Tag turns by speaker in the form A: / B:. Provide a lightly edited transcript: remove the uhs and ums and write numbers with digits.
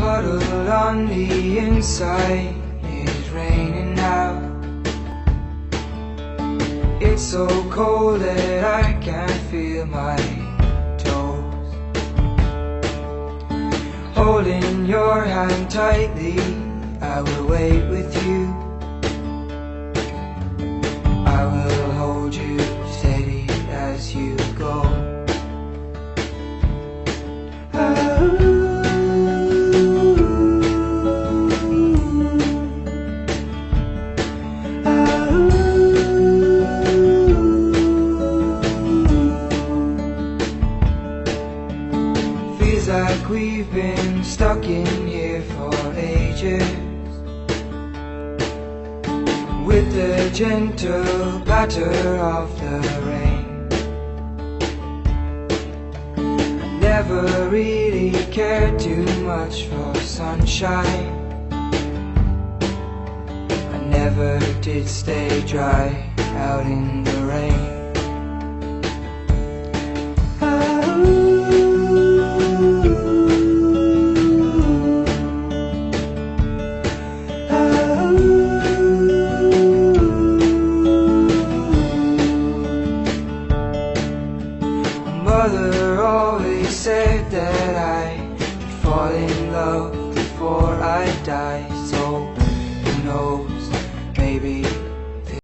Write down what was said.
A: puddle on the inside is raining out. It's so cold that I can't feel my toes. Holding your hand tightly, I will wait with you. I will hold you steady as you go. Feels like we've been stuck in here for ages, with the gentle patter of the rain. I never really cared too much for sunshine. I never did stay dry out in the rain. Mother always said that I should fall in love before I die.